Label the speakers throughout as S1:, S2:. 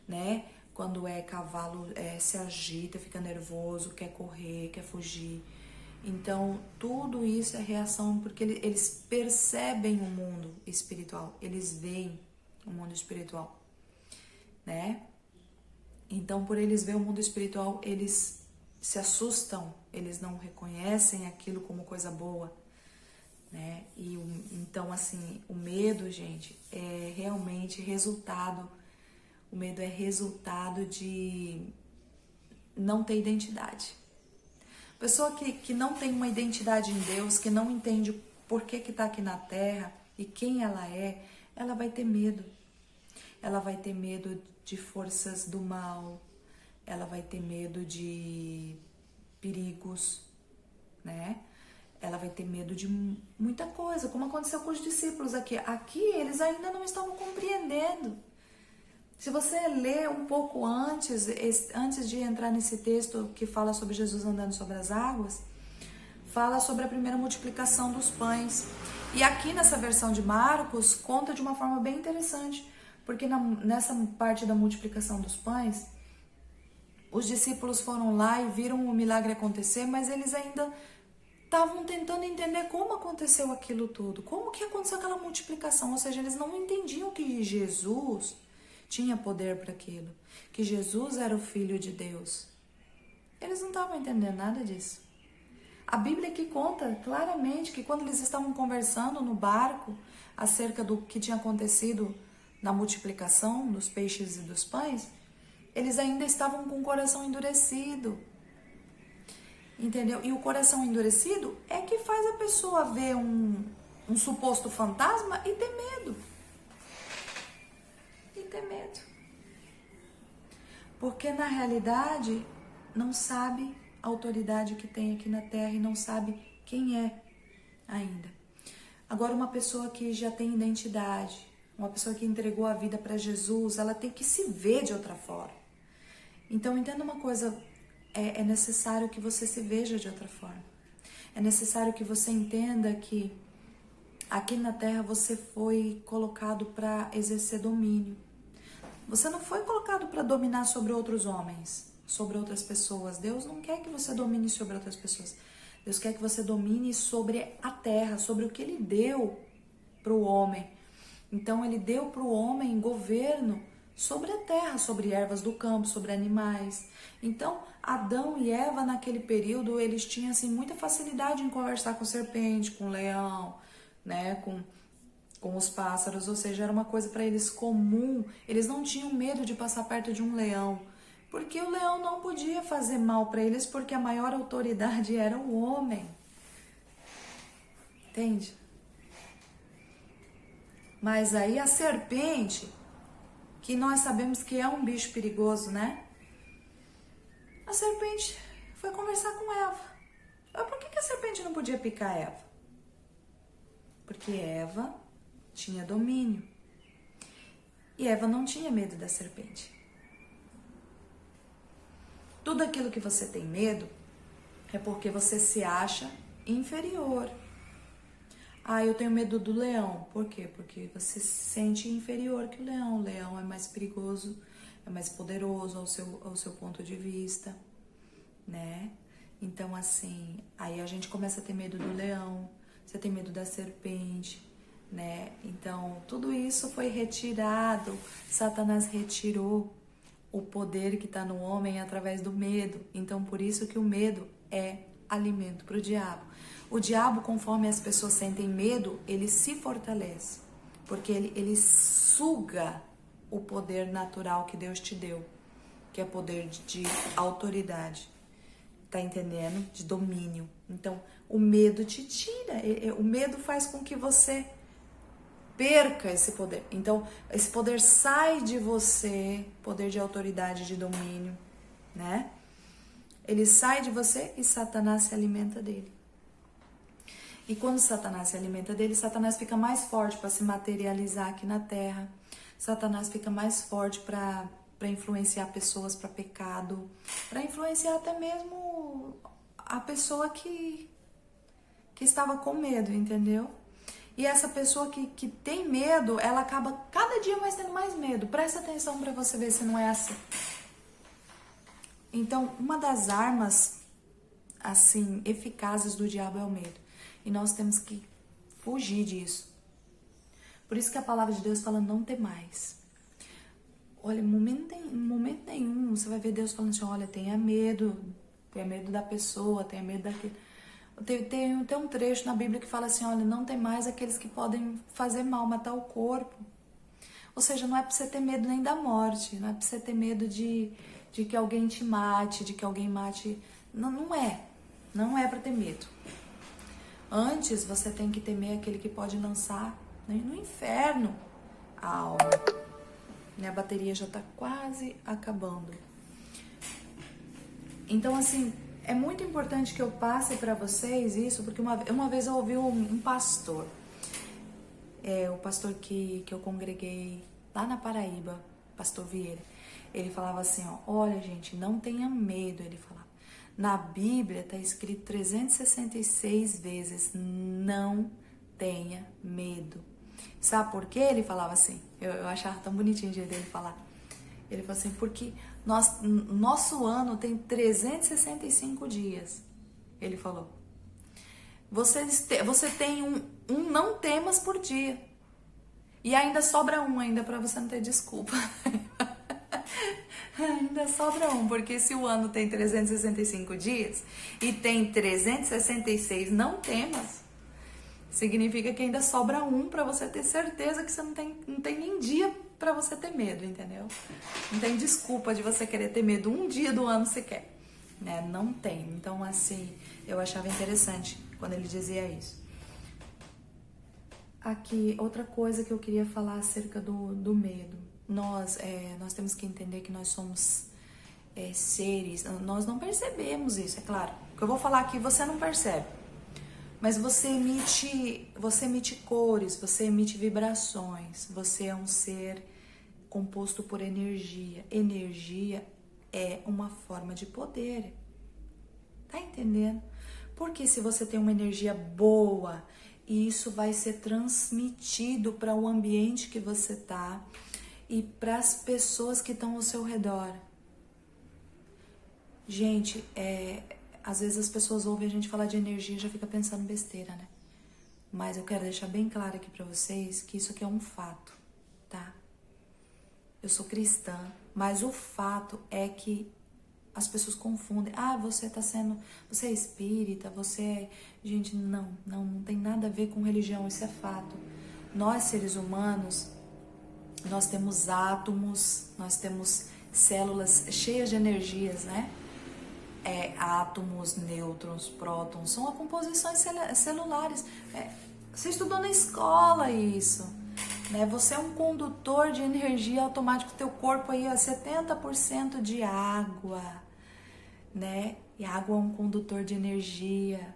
S1: né? Quando é cavalo, se agita, fica nervoso, quer correr, quer fugir. Então, tudo isso é reação porque eles percebem o mundo espiritual, eles veem o mundo espiritual, né? Então, por eles verem o mundo espiritual, eles se assustam, eles não reconhecem aquilo como coisa boa, né? Então, assim, o medo, gente, é realmente resultado, o medo é resultado de não ter identidade. Pessoa que não tem uma identidade em Deus, que não entende por que está aqui na Terra e quem ela vai ter medo. Ela vai ter medo de forças do mal, ela vai ter medo de perigos, né? Ela vai ter medo de muita coisa, como aconteceu com os discípulos aqui. Aqui eles ainda não estavam compreendendo. Se você ler um pouco antes de entrar nesse texto que fala sobre Jesus andando sobre as águas, fala sobre a primeira multiplicação dos pães. E aqui nessa versão de Marcos, conta de uma forma bem interessante, porque nessa parte da multiplicação dos pães, os discípulos foram lá e viram o milagre acontecer, mas eles ainda estavam tentando entender como aconteceu aquilo tudo, como que aconteceu aquela multiplicação, ou seja, eles não entendiam que Jesus tinha poder para aquilo, que Jesus era o Filho de Deus. Eles não estavam entendendo nada disso. A Bíblia aqui conta claramente que quando eles estavam conversando no barco acerca do que tinha acontecido na multiplicação dos peixes e dos pães, eles ainda estavam com o coração endurecido. Entendeu? E o coração endurecido é que faz a pessoa ver um suposto fantasma e ter medo. Porque na realidade não sabe a autoridade que tem aqui na Terra e não sabe quem é ainda. Agora, uma pessoa que já tem identidade, uma pessoa que entregou a vida para Jesus, ela tem que se ver de outra forma. Então, entenda uma coisa, é necessário que você se veja de outra forma. É necessário que você entenda que aqui na Terra você foi colocado para exercer domínio. Você não foi colocado para dominar sobre outros homens, sobre outras pessoas. Deus não quer que você domine sobre outras pessoas. Deus quer que você domine sobre a terra, sobre o que Ele deu para o homem. Então, Ele deu para o homem governo sobre a terra, sobre ervas do campo, sobre animais. Então, Adão e Eva, naquele período, eles tinham assim, muita facilidade em conversar com serpente, com leão, né, com os pássaros, ou seja, era uma coisa para eles comum. Eles não tinham medo de passar perto de um leão, porque o leão não podia fazer mal para eles, porque a maior autoridade era o homem. Entende? Mas aí a serpente, que nós sabemos que é um bicho perigoso, né? A serpente foi conversar com Eva. Mas por que a serpente não podia picar Eva? Porque Eva tinha domínio. E Eva não tinha medo da serpente. Tudo aquilo que você tem medo é porque você se acha inferior. Ah, eu tenho medo do leão. Por quê? Porque você se sente inferior que o leão. O leão é mais perigoso, é mais poderoso ao seu ponto de vista, né? Então, assim, aí a gente começa a ter medo do leão, você tem medo da serpente, né? Então, tudo isso foi retirado. Satanás retirou o poder que está no homem através do medo. Então, por isso que o medo é alimento para o diabo. O diabo, conforme as pessoas sentem medo, ele se fortalece, porque ele suga o poder natural que Deus te deu, que é poder de autoridade, tá entendendo? De domínio. Então, o medo te tira, o medo faz com que você perca esse poder. Então, esse poder sai de você, poder de autoridade, de domínio, né? Ele sai de você e Satanás se alimenta dele. E quando Satanás se alimenta dele, Satanás fica mais forte para se materializar aqui na Terra. Satanás fica mais forte para influenciar pessoas para pecado, para influenciar até mesmo a pessoa que estava com medo, entendeu? E essa pessoa que tem medo, ela acaba cada dia mais tendo mais medo. Presta atenção para você ver se não é assim. Então, uma das armas, assim, eficazes do diabo é o medo. E nós temos que fugir disso. Por isso que a palavra de Deus fala, não temais. Olha, em momento nenhum você vai ver Deus falando assim, olha, tenha medo da pessoa, tenha medo daquele. Tem um trecho na Bíblia que fala assim, olha, não tem mais aqueles que podem fazer mal, matar o corpo. Ou seja, não é pra você ter medo nem da morte, não é pra você ter medo de que alguém te mate, de que alguém mate. Não, não é pra ter medo. Antes você tem que temer aquele que pode lançar no inferno a alma. Minha bateria já tá quase acabando. Então, assim, é muito importante que eu passe para vocês isso, porque uma vez eu ouvi um pastor, o pastor que eu congreguei lá na Paraíba, pastor Vieira, ele falava assim, ó, olha gente, não tenha medo, ele falava. Na Bíblia tá escrito 366 vezes, não tenha medo. Sabe por quê? Ele falava assim, eu achava tão bonitinho o jeito dele falar. Ele falou assim, porque nosso ano tem 365 dias. Ele falou. Você tem um não temas por dia. E ainda sobra um ainda para você não ter desculpa. Ainda sobra um, porque se o ano tem 365 dias e tem 366 não temas, significa que ainda sobra um para você ter certeza que você não tem nem dia para você ter medo, entendeu? Não tem desculpa de você querer ter medo um dia do ano sequer, né? Não tem. Então, assim, eu achava interessante quando ele dizia isso. Aqui, outra coisa que eu queria falar acerca do medo. Nós temos que entender que nós somos seres, nós não percebemos isso, é claro. O que eu vou falar aqui você não percebe. Mas você emite cores, você emite vibrações, você é um ser composto por energia. Energia é uma forma de poder. Tá entendendo? Porque se você tem uma energia boa, isso vai ser transmitido para o ambiente que você tá e para as pessoas que estão ao seu redor. Gente, às vezes as pessoas ouvem a gente falar de energia e já fica pensando besteira, né? Mas eu quero deixar bem claro aqui pra vocês que isso aqui é um fato, tá? Eu sou cristã, mas o fato é que as pessoas confundem. Ah, você é espírita, você é... Gente, não tem nada a ver com religião, isso é fato. Nós, seres humanos, nós temos átomos, nós temos células cheias de energias, né? Átomos, nêutrons, prótons, são as composições celulares. Você estudou na escola isso, né? Você é um condutor de energia automático, teu corpo aí é 70% de água, né? E a água é um condutor de energia.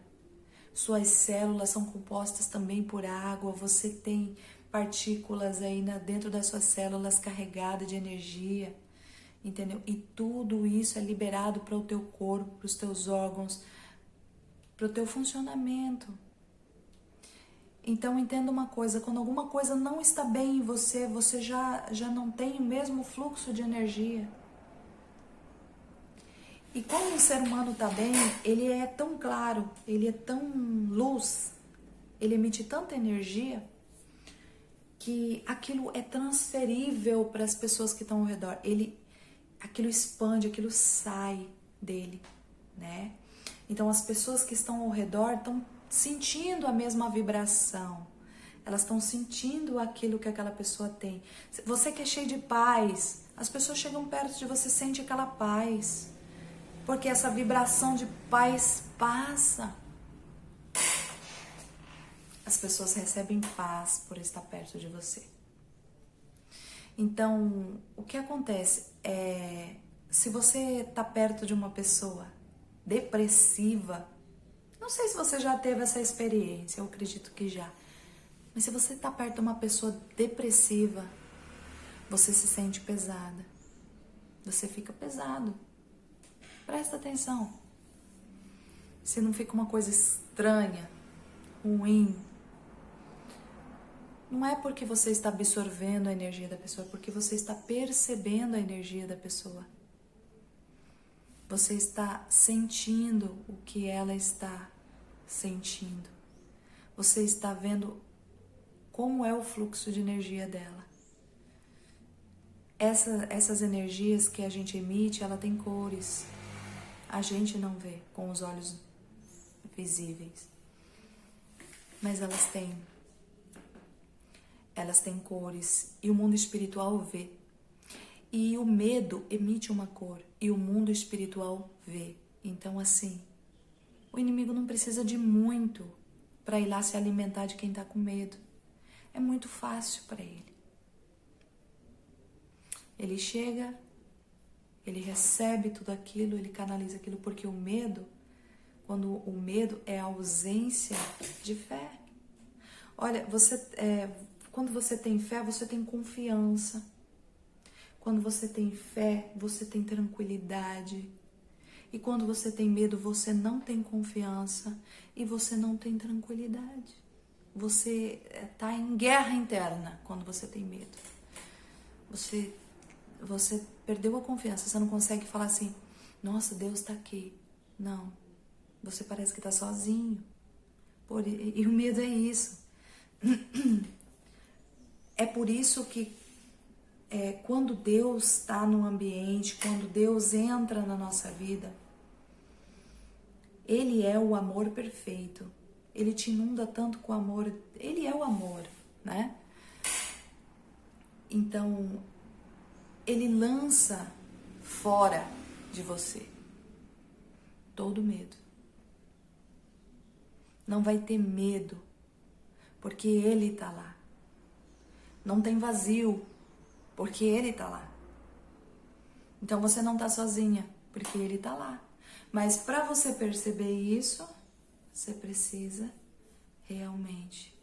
S1: Suas células são compostas também por água, você tem partículas aí dentro das suas células carregadas de energia. Entendeu? E tudo isso é liberado para o teu corpo, para os teus órgãos, para o teu funcionamento. Então entenda uma coisa, quando alguma coisa não está bem em você, você já não tem o mesmo fluxo de energia. E quando um ser humano está bem, ele é tão claro, ele é tão luz, ele emite tanta energia, que aquilo é transferível para as pessoas que estão ao redor. Aquilo expande, aquilo sai dele, né? Então as pessoas que estão ao redor estão sentindo a mesma vibração. Elas estão sentindo aquilo que aquela pessoa tem. Você que é cheio de paz, as pessoas chegam perto de você, sente aquela paz. Porque essa vibração de paz passa. As pessoas recebem paz por estar perto de você. Então, o que acontece se você está perto de uma pessoa depressiva, não sei se você já teve essa experiência, eu acredito que já, mas se você está perto de uma pessoa depressiva, você se sente pesada, você fica pesado. Presta atenção. Se não fica uma coisa estranha, ruim, Não é porque você está absorvendo a energia da pessoa, é porque você está percebendo a energia da pessoa. Você está sentindo o que ela está sentindo. Você está vendo como é o fluxo de energia dela. Essas energias que a gente emite, ela tem cores. A gente não vê com os olhos visíveis. Mas elas têm. Elas têm cores. E o mundo espiritual vê. E o medo emite uma cor. E o mundo espiritual vê. Então, assim, o inimigo não precisa de muito para ir lá se alimentar de quem está com medo. É muito fácil para ele. Ele chega, ele recebe tudo aquilo, ele canaliza aquilo, porque o medo, quando o medo é a ausência de fé. Olha, quando você tem fé, você tem confiança. Quando você tem fé, você tem tranquilidade. E quando você tem medo, você não tem confiança e você não tem tranquilidade. Você está em guerra interna quando você tem medo. Você perdeu a confiança, você não consegue falar assim, nossa, Deus está aqui. Não, você parece que está sozinho. E o medo é isso. É por isso que quando Deus está no ambiente, quando Deus entra na nossa vida, Ele é o amor perfeito. Ele te inunda tanto com amor. Ele é o amor, né? Então, Ele lança fora de você todo medo. Não vai ter medo, porque Ele está lá. Não tem vazio, porque Ele está lá. Então você não está sozinha, porque Ele está lá. Mas para você perceber isso, você precisa realmente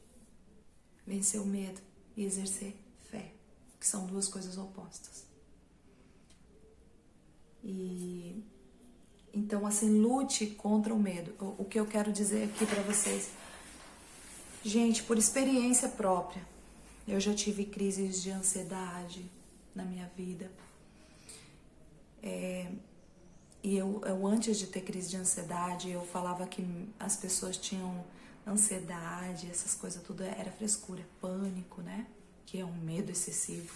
S1: vencer o medo e exercer fé, que são duas coisas opostas. E então, assim, lute contra o medo. O que eu quero dizer aqui para vocês, gente, por experiência própria, eu já tive crises de ansiedade na minha vida. E eu antes de ter crise de ansiedade, eu falava que as pessoas tinham ansiedade, essas coisas tudo era frescura, pânico, né? Que é um medo excessivo.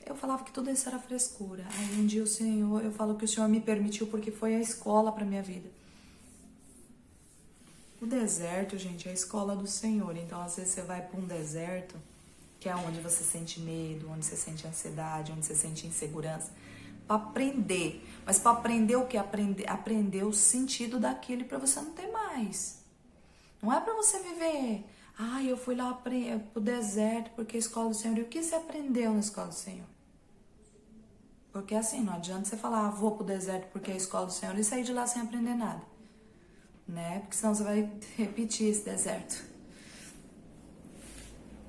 S1: Eu falava que tudo isso era frescura. Aí um dia eu falo que o Senhor me permitiu porque foi a escola para minha vida. O deserto, gente, é a escola do Senhor. Então, às vezes você vai para um deserto, que é onde você sente medo, onde você sente ansiedade, onde você sente insegurança, para aprender. Mas para aprender o que? Aprender o sentido daquilo para você não ter mais. Não é para você viver, eu fui lá pro deserto porque é a escola do Senhor. E o que você aprendeu na escola do Senhor? Porque assim, não adianta você falar, vou pro deserto porque é a escola do Senhor e sair de lá sem aprender nada. Né? Porque senão você vai repetir esse deserto.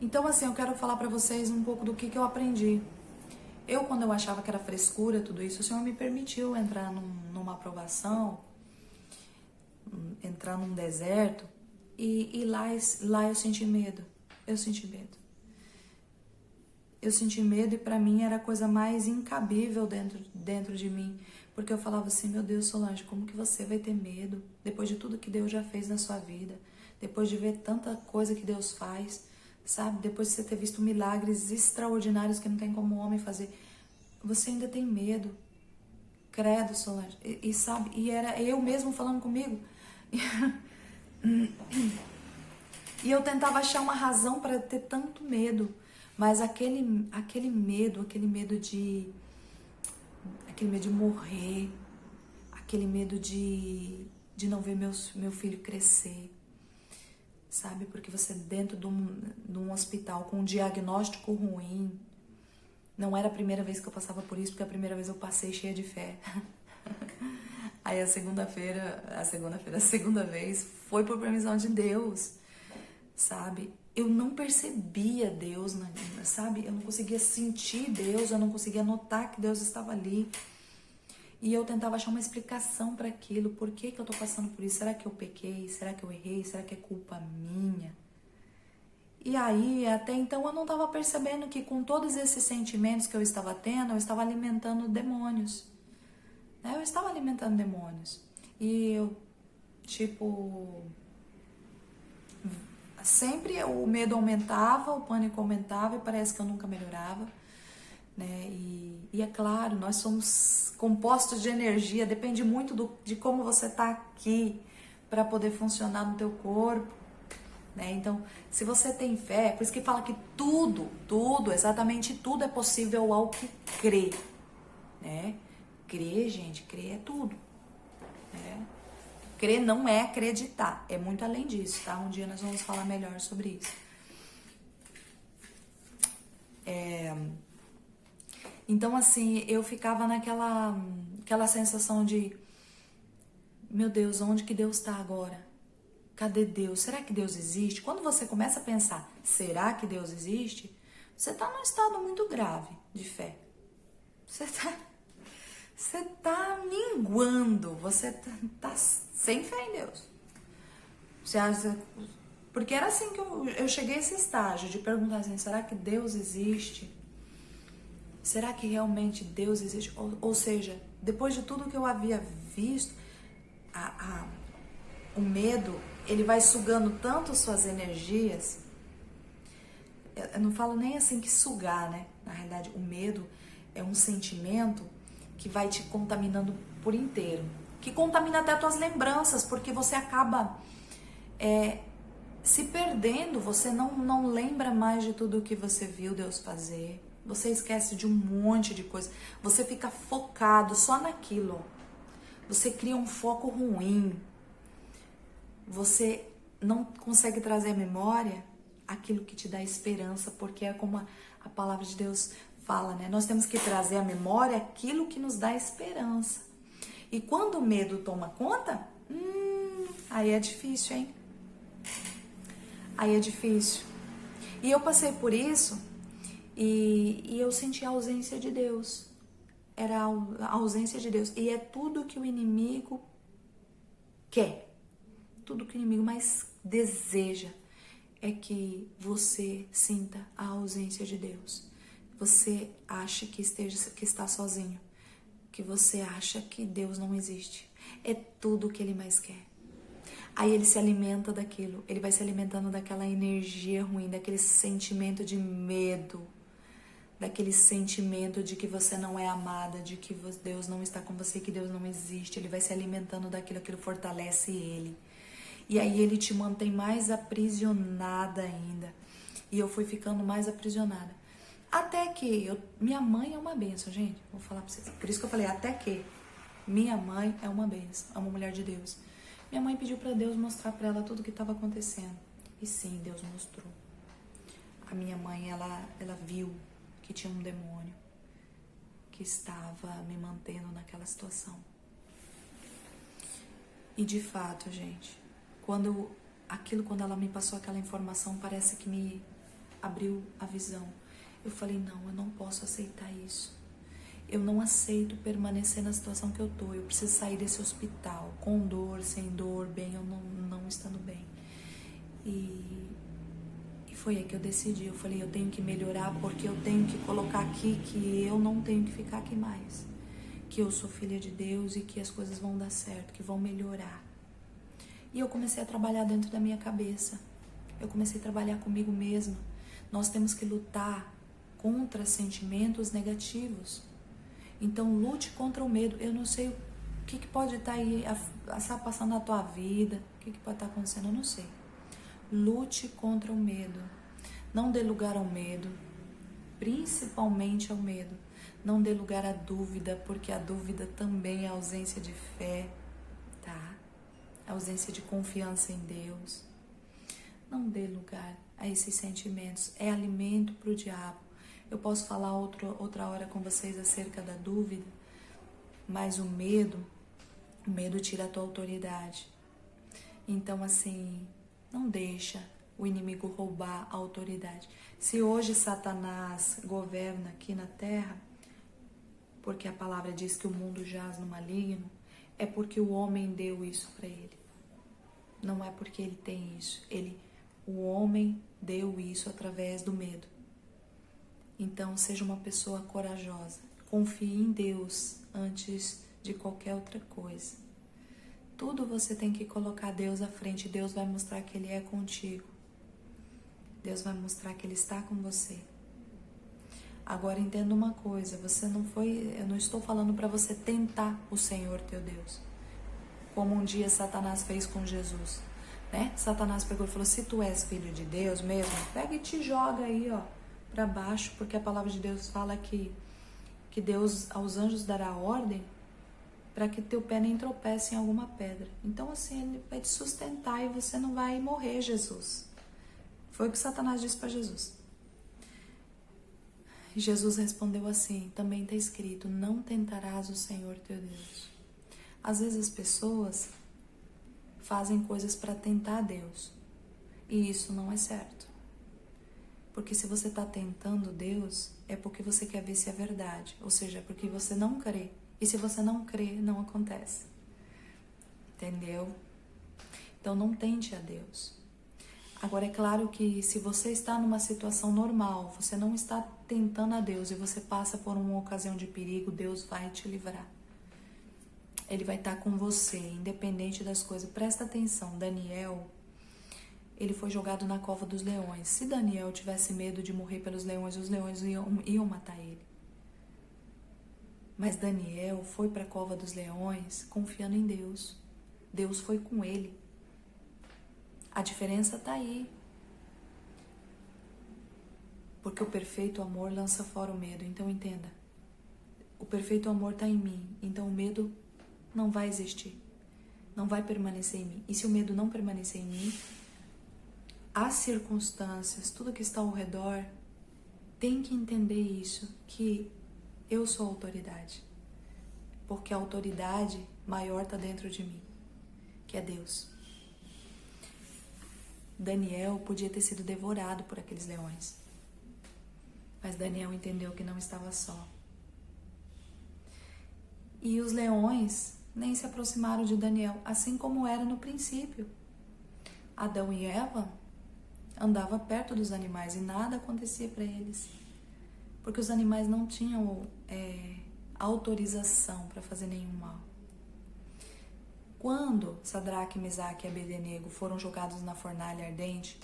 S1: Então, assim, eu quero falar pra vocês um pouco do que eu aprendi. Quando eu achava que era frescura, tudo isso, o Senhor me permitiu entrar numa aprovação, entrar num deserto, e lá eu senti medo. Eu senti medo. Eu senti medo e pra mim era a coisa mais incabível dentro de mim. Porque eu falava assim, meu Deus, Solange, como que você vai ter medo depois de tudo que Deus já fez na sua vida? Depois de ver tanta coisa que Deus faz, sabe? Depois de você ter visto milagres extraordinários que não tem como o homem fazer. Você ainda tem medo. Credo, Solange. E sabe, e era eu mesmo falando comigo. E eu tentava achar uma razão para ter tanto medo. Mas aquele medo de morrer, aquele medo de não ver meu filho crescer, sabe? Porque você dentro de um hospital com um diagnóstico ruim, não era a primeira vez que eu passava por isso, porque a primeira vez eu passei cheia de fé. Aí a segunda vez foi por permissão de Deus, sabe? Eu não percebia Deus, sabe? Eu não conseguia sentir Deus, eu não conseguia notar que Deus estava ali. E eu tentava achar uma explicação para aquilo. Por que eu tô passando por isso? Será que eu pequei? Será que eu errei? Será que é culpa minha? E aí, até então, eu não estava percebendo que com todos esses sentimentos que eu estava tendo, eu estava alimentando demônios. Né? Eu estava alimentando demônios. E eu, tipo, sempre o medo aumentava, o pânico aumentava e parece que eu nunca melhorava. Né? E é claro, nós somos compostos de energia, depende muito de como você está aqui para poder funcionar no teu corpo. Né? Então, se você tem fé, por isso que fala que tudo, exatamente tudo é possível ao que crê. Né? Crer, gente, crer é tudo. Né? Crer não é acreditar, é muito além disso, tá? Um dia nós vamos falar melhor sobre isso. Então, assim, eu ficava aquela sensação de, meu Deus, onde que Deus está agora? Cadê Deus? Será que Deus existe? Quando você começa a pensar, será que Deus existe? Você está num estado muito grave de fé. Você tá minguando, você tá sem fé em Deus. Você acha, porque era assim que eu cheguei a esse estágio de perguntar assim, será que Deus existe? Será que realmente Deus existe? Ou seja, depois de tudo que eu havia visto, o medo, ele vai sugando tanto suas energias. Eu não falo nem assim que sugar, né? Na realidade, o medo é um sentimento que vai te contaminando por inteiro. Que contamina até as tuas lembranças, porque você acaba se perdendo, você não lembra mais de tudo o que você viu Deus fazer. Você esquece de um monte de coisa. Você fica focado só naquilo. Você cria um foco ruim. Você não consegue trazer à memória aquilo que te dá esperança, porque é como a palavra de Deus fala, né? Nós temos que trazer à memória aquilo que nos dá esperança. E quando o medo toma conta, aí é difícil, hein? Aí é difícil. E eu passei por isso e eu senti a ausência de Deus. Era a ausência de Deus. E é tudo que o inimigo quer. Tudo que o inimigo mais deseja é que você sinta a ausência de Deus. Você acha que está sozinho. Que você acha que Deus não existe. É tudo que ele mais quer. Aí ele se alimenta daquilo, ele vai se alimentando daquela energia ruim, daquele sentimento de medo, daquele sentimento de que você não é amada, de que Deus não está com você, que Deus não existe. Ele vai se alimentando daquilo, aquilo fortalece ele. E aí ele te mantém mais aprisionada ainda. E eu fui ficando mais aprisionada. Até que minha mãe é uma bênção, gente. Vou falar pra vocês. Por isso que eu falei, até que minha mãe é uma bênção, é uma mulher de Deus. Minha mãe pediu para Deus mostrar para ela tudo o que estava acontecendo. E sim, Deus mostrou. A minha mãe, ela viu que tinha um demônio que estava me mantendo naquela situação. E de fato, gente, quando ela me passou aquela informação, parece que me abriu a visão. Eu falei, não, eu não posso aceitar isso. Eu não aceito permanecer na situação que eu tô. Eu preciso sair desse hospital, com dor, sem dor, bem ou não estando bem. E foi aí que eu decidi. Eu falei, eu tenho que melhorar porque eu tenho que colocar aqui que eu não tenho que ficar aqui mais. Que eu sou filha de Deus e que as coisas vão dar certo, que vão melhorar. E eu comecei a trabalhar dentro da minha cabeça. Eu comecei a trabalhar comigo mesma. Nós temos que lutar contra sentimentos negativos. Então, lute contra o medo. Eu não sei o que pode estar aí passando na tua vida, o que pode estar acontecendo, eu não sei. Lute contra o medo. Não dê lugar ao medo, principalmente ao medo. Não dê lugar à dúvida, porque a dúvida também é ausência de fé, tá? Ausência de confiança em Deus. Não dê lugar a esses sentimentos. É alimento para o diabo. Eu posso falar outra hora com vocês acerca da dúvida, mas o medo tira a tua autoridade. Então, assim, não deixa o inimigo roubar a autoridade. Se hoje Satanás governa aqui na terra, porque a palavra diz que o mundo jaz no maligno, é porque o homem deu isso para ele. Não é porque ele tem isso. Ele O homem deu isso através do medo. Então, seja uma pessoa corajosa. Confie em Deus antes de qualquer outra coisa. Tudo você tem que colocar Deus à frente. Deus vai mostrar que Ele é contigo. Deus vai mostrar que Ele está com você. Agora entenda uma coisa, eu não estou falando para você tentar o Senhor teu Deus, como um dia Satanás fez com Jesus, né? Satanás pegou e falou: se tu és filho de Deus mesmo, pega e te joga aí, ó, para baixo, porque a palavra de Deus fala que Deus aos anjos dará ordem para que teu pé nem tropece em alguma pedra. Então assim, Ele vai te sustentar e você não vai morrer, Jesus. Foi o que Satanás disse para Jesus. E Jesus respondeu assim: também está escrito, não tentarás o Senhor teu Deus. Às vezes as pessoas fazem coisas para tentar Deus, e isso não é certo. Porque se você está tentando Deus, é porque você quer ver se é verdade, ou seja, é porque você não crê. E se você não crê, não acontece. Entendeu? Então não tente a Deus. Agora é claro que se você está numa situação normal, você não está tentando a Deus e você passa por uma ocasião de perigo, Deus vai te livrar. Ele vai estar com você, independente das coisas. Presta atenção, Daniel, ele foi jogado na cova dos leões. Se Daniel tivesse medo de morrer pelos leões, os leões iam matar ele. Mas Daniel foi para a cova dos leões confiando em Deus. Deus foi com ele. A diferença está aí. Porque o perfeito amor lança fora o medo. Então entenda. O perfeito amor está em mim. Então o medo não vai existir. Não vai permanecer em mim. E se o medo não permanecer em mim, as circunstâncias, tudo que está ao redor, tem que entender isso. Que eu sou autoridade. Porque a autoridade maior está dentro de mim. Que é Deus. Daniel podia ter sido devorado por aqueles leões. Mas Daniel entendeu que não estava só. E os leões nem se aproximaram de Daniel, assim como era no princípio. Adão e Eva andavam perto dos animais e nada acontecia para eles. Porque os animais não tinham autorização para fazer nenhum mal. Quando Sadraque, Mesaque e Abednego foram jogados na fornalha ardente,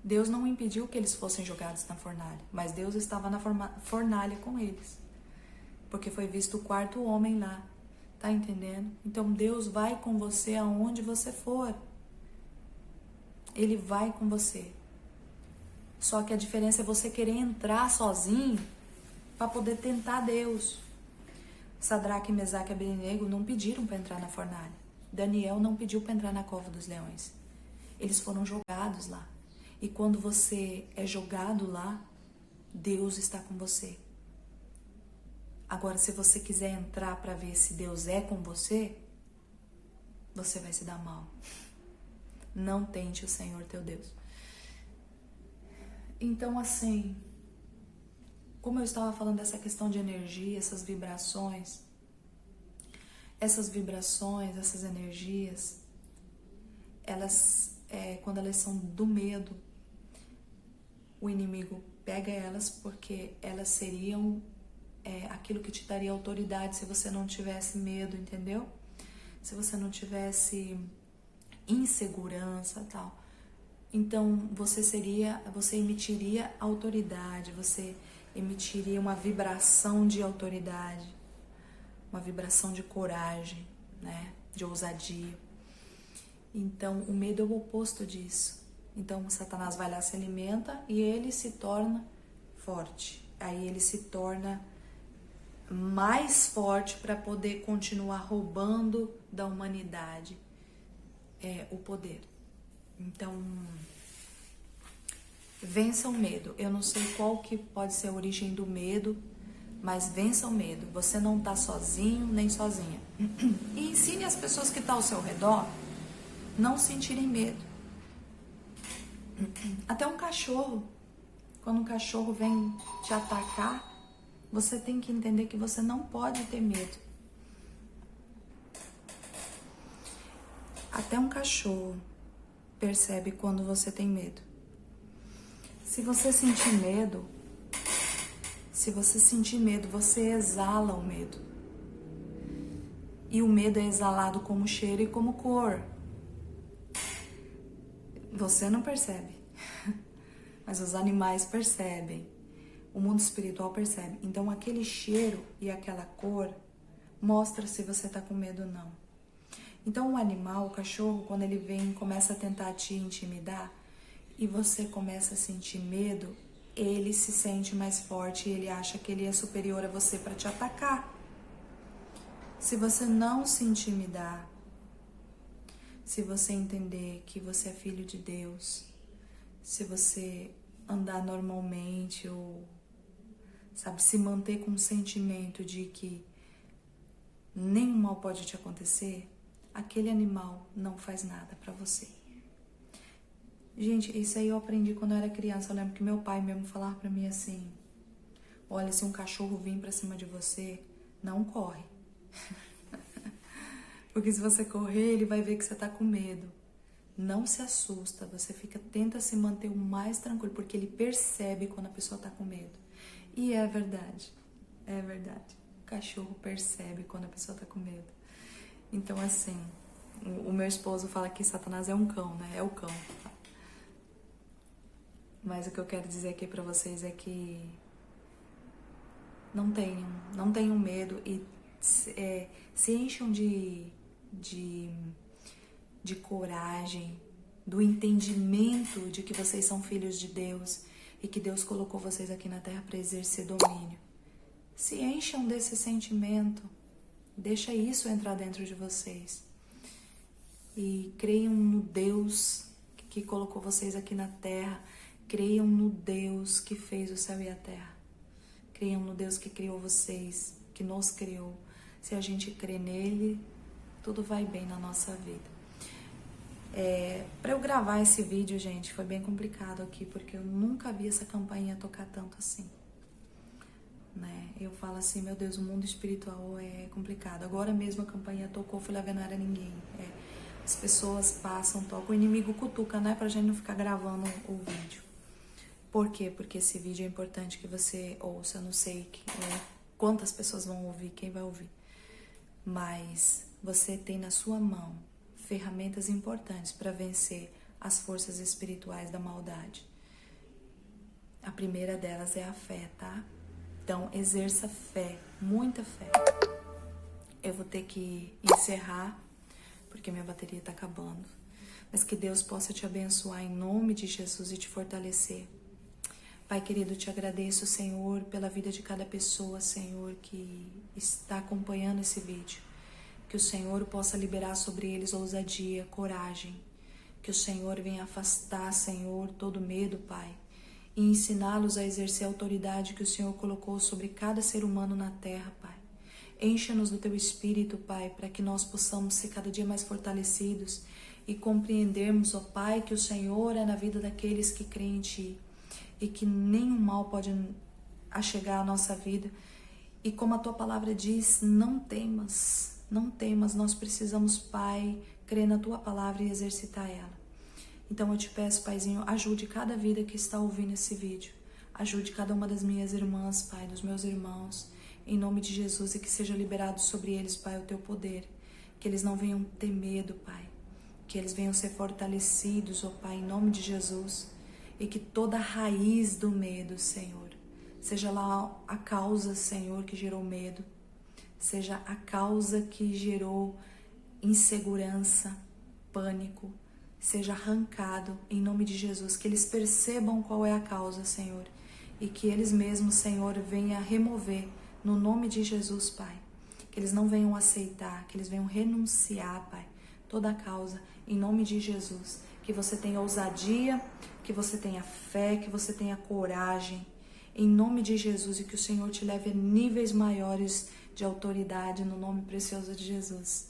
S1: Deus não impediu que eles fossem jogados na fornalha, mas Deus estava na fornalha com eles, porque foi visto o quarto homem lá, tá entendendo? Então Deus vai com você aonde você for, Ele vai com você, só que a diferença é você querer entrar sozinho para poder tentar Deus. Sadraque, Mesaque e Abednego não pediram para entrar na fornalha. Daniel não pediu para entrar na cova dos leões. Eles foram jogados lá. E quando você é jogado lá, Deus está com você. Agora, se você quiser entrar para ver se Deus é com você, você vai se dar mal. Não tente o Senhor teu Deus. Então, assim, como eu estava falando dessa questão de energia, essas vibrações, essas energias, elas, quando elas são do medo, o inimigo pega elas porque elas seriam aquilo que te daria autoridade se você não tivesse medo, entendeu? Se você não tivesse insegurança, tal. Então você emitiria autoridade, você emitiria uma vibração de autoridade, uma vibração de coragem, né? De ousadia. Então, o medo é o oposto disso. Então, Satanás vai lá, se alimenta e ele se torna forte. Aí ele se torna mais forte para poder continuar roubando da humanidade o poder. Então, vença o medo. Eu não sei qual que pode ser a origem do medo, mas vença o medo. Você não está sozinho nem sozinha. E ensine as pessoas que estão ao seu redor não sentirem medo. Até um cachorro, quando um cachorro vem te atacar, você tem que entender que você não pode ter medo. Até um cachorro. percebe quando você tem medo. Se você sentir medo, você exala o medo. E o medo é exalado como cheiro e como cor. Você não percebe, mas os animais percebem. O mundo espiritual percebe. Então aquele cheiro e aquela cor mostra se você está com medo ou não. Então o animal, o cachorro, quando ele vem e começa a tentar te intimidar e você começa a sentir medo, ele se sente mais forte e ele acha que ele é superior a você para te atacar. Se você não se intimidar, se você entender que você é filho de Deus, se você andar normalmente ou, se manter com o sentimento de que nenhum mal pode te acontecer, aquele animal não faz nada pra você. Gente, isso aí eu aprendi quando eu era criança. Eu lembro que meu pai mesmo falava pra mim assim: olha, se um cachorro vir pra cima de você, não corre. Porque se você correr, ele vai ver que você tá com medo. Não se assusta, você tenta se manter o mais tranquilo, porque ele percebe quando a pessoa tá com medo. E é verdade, é verdade. O cachorro percebe quando a pessoa tá com medo. Então, assim, o meu esposo fala que Satanás é um cão, né? É o cão. Mas o que eu quero dizer aqui pra vocês é que não tenham medo e se encham de coragem, do entendimento de que vocês são filhos de Deus e que Deus colocou vocês aqui na terra para exercer domínio. Se encham desse sentimento, deixa isso entrar dentro de vocês e creiam no Deus que colocou vocês aqui na terra, creiam no Deus que fez o céu e a terra, creiam no Deus que criou vocês, que nos criou. Se a gente crê nele, tudo vai bem na nossa vida. Para eu gravar esse vídeo, gente, foi bem complicado aqui, porque eu nunca vi essa campainha tocar tanto assim, né? Eu falo assim, meu Deus, o mundo espiritual é complicado. Agora mesmo a campainha tocou, fui lá ver, não era ninguém. As pessoas passam, tocam, o inimigo cutuca, né? Pra gente não ficar gravando o vídeo. Por quê? Porque esse vídeo é importante que você ouça. Eu não sei quantas pessoas vão ouvir, quem vai ouvir. Mas você tem na sua mão ferramentas importantes para vencer as forças espirituais da maldade. A primeira delas é a fé, tá? Então, exerça fé, muita fé. Eu vou ter que encerrar, porque minha bateria tá acabando. Mas que Deus possa te abençoar em nome de Jesus e te fortalecer. Pai querido, te agradeço, Senhor, pela vida de cada pessoa, Senhor, que está acompanhando esse vídeo. Que o Senhor possa liberar sobre eles ousadia, coragem. Que o Senhor venha afastar, Senhor, todo medo, Pai. E ensiná-los a exercer a autoridade que o Senhor colocou sobre cada ser humano na terra, Pai. Encha-nos do Teu Espírito, Pai, para que nós possamos ser cada dia mais fortalecidos e compreendermos, ó Pai, que o Senhor é na vida daqueles que creem em Ti e que nenhum mal pode achegar à nossa vida. E como a Tua palavra diz, não temas, nós precisamos, Pai, crer na Tua palavra e exercitar ela. Então eu te peço, Paizinho, ajude cada vida que está ouvindo esse vídeo. Ajude cada uma das minhas irmãs, Pai, dos meus irmãos, em nome de Jesus, e que seja liberado sobre eles, Pai, o Teu poder. Que eles não venham ter medo, Pai. Que eles venham ser fortalecidos, ó Pai, em nome de Jesus. E que toda a raiz do medo, Senhor, seja lá a causa, Senhor, que gerou medo, seja a causa que gerou insegurança, pânico, seja arrancado em nome de Jesus, que eles percebam qual é a causa, Senhor, e que eles mesmos, Senhor, venham remover no nome de Jesus, Pai, que eles não venham aceitar, que eles venham renunciar, Pai, toda a causa em nome de Jesus, que você tenha ousadia, que você tenha fé, que você tenha coragem, em nome de Jesus, e que o Senhor te leve a níveis maiores de autoridade, no nome precioso de Jesus.